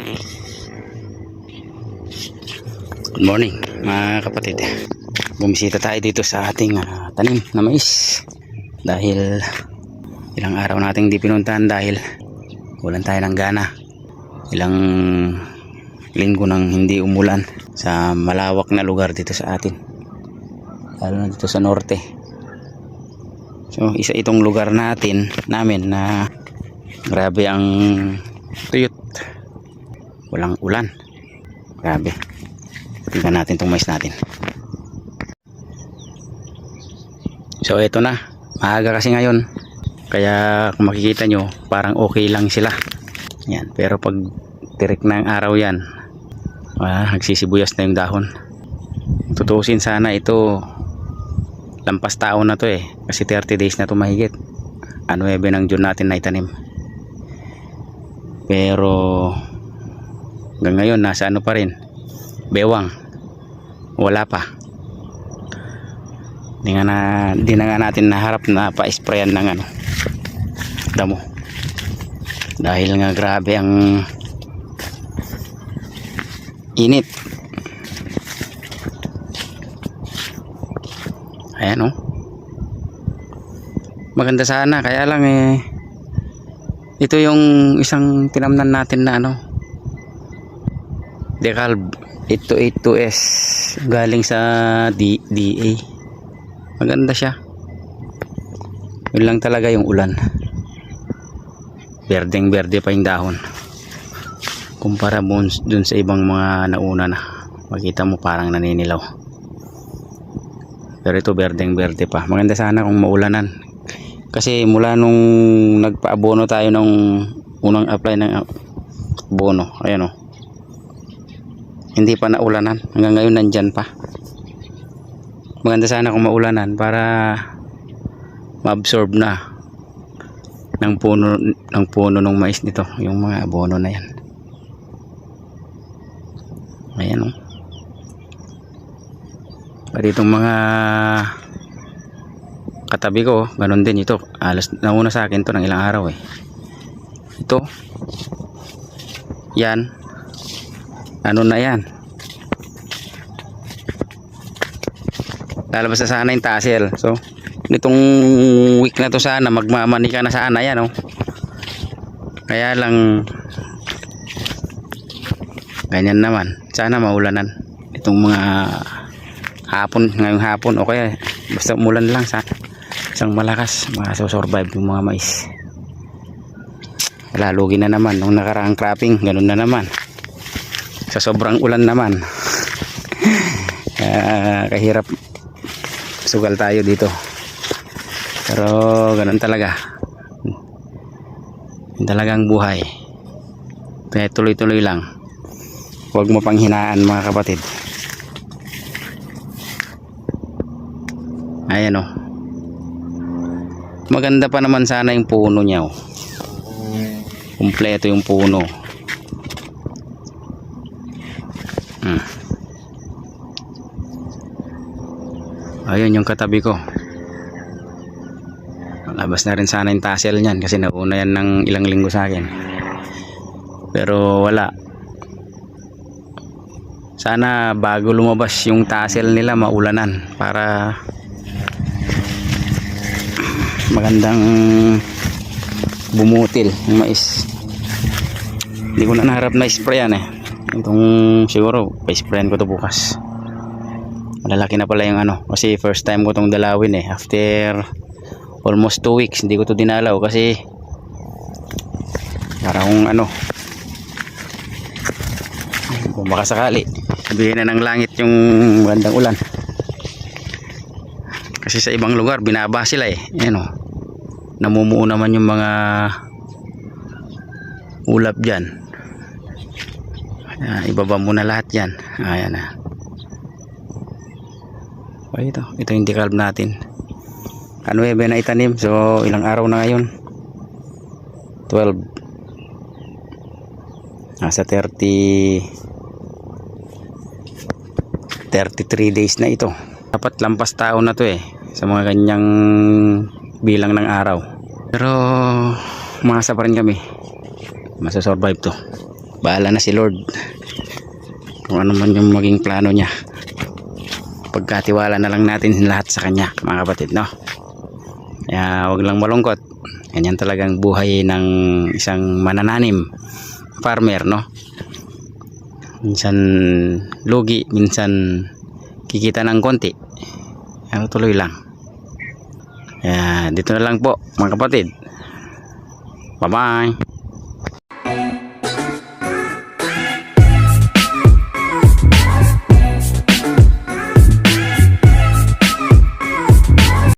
Good morning mga kapatid. Bumisita tayo dito sa ating tanim na mais. Dahil ilang araw nating di pinuntahan dahil walan tayo ng gana. Ilang linggo nang hindi umulan sa malawak na lugar dito sa atin. Lalo na dito sa norte. So isa itong lugar namin na grabe ang tuyot. Walang ulan. Grabe. Tingnan natin itong mais natin. So ito na. Maaga kasi ngayon. Kaya kung makikita nyo, parang okay lang sila. Yan. Pero pag tirik na ang araw yan, nagsisibuyas na yung dahon. Tutusin sana ito. Lampas taon na to eh. Kasi 30 days na to mahigit. 9 ng June natin na itanim. Pero hanggang ngayon nasa ano pa rin, bewang, wala pa. Di na nga natin naharap na pa-sprayan ng damo dahil nga grabe ang init. Ayan maganda sana, kaya lang ito yung isang tinamnan natin na Decalb 882S galing sa DA. Maganda siya. Yun lang talaga yung ulan. Berdeng berde pa yung dahon. Kumpara mo dun sa ibang mga nauna na. Makita mo parang naninilaw. Pero ito berdeng berde pa. Maganda sana kung maulanan. Kasi mula nung nagpa-abono tayo nung unang apply ng abono, ayan hindi pa naulanan. Hanggang ngayon nandyan pa. Maganda sana kung maulanan para ma-absorb na ng puno ng mais nito, yung mga abono na yan. Ayan Pati itong mga katabi ko, ganun din ito. Alas nauna sa akin to ng ilang araw Ito. Yan. Na yan. Lalabas na sana yung tassel. So nitong week na to sana magmamanika na sana yan Kaya lang ganyan naman. Sana maulanan itong mga ngayong hapon o kaya basta umulan lang sa isang malakas, makasurvive yung mga mais. Lalugi na naman nung nakaraang cropping, ganun na naman. Sa sobrang ulan naman. Kahirap sugal tayo dito. Pero ganun talaga. Yun talagang buhay. Kaya tuloy-tuloy lang. Huwag mo pang hinaan mga kapatid. Ayan Maganda pa naman sana yung puno niya Kumpleto yung puno. Ayun yung katabi ko. Labas na rin sana yung tassel niyan kasi nauna yan ng ilang linggo sa akin. Pero wala. Sana bago lumabas yung tassel nila maulanan para magandang bumutil yung mais. Hindi ko na naharap na sprayan Itong siguro pa-sprayan ko to bukas. Malalaki na pala yung kasi first time ko tong dalawin after almost 2 weeks hindi ko to dinalaw kasi parang kung baka sakali sabihin na ng langit yung magandang ulan kasi sa ibang lugar binaba sila namumuo naman yung mga ulap dyan. Ibaba muna lahat yan. Ayan ito yung decalb natin. 9 na itanim. So ilang araw na ngayon? 12. Nasa 33 days na ito. Dapat lampas taon na to sa mga ganyang bilang ng araw. Pero umasa pa rin kami. Masasurvive to. bahala na si Lord kung ano man yung maging plano niya. Pagkatiwala na lang natin lahat sa kanya, mga kapatid, no? Kaya wag lang malungkot. Ganyan talagang buhay ng isang manananim, farmer, no? Minsan lugi, minsan kikita ng konti. Ano, tuloy lang. Kaya dito na lang po, mga kapatid. Bye bye.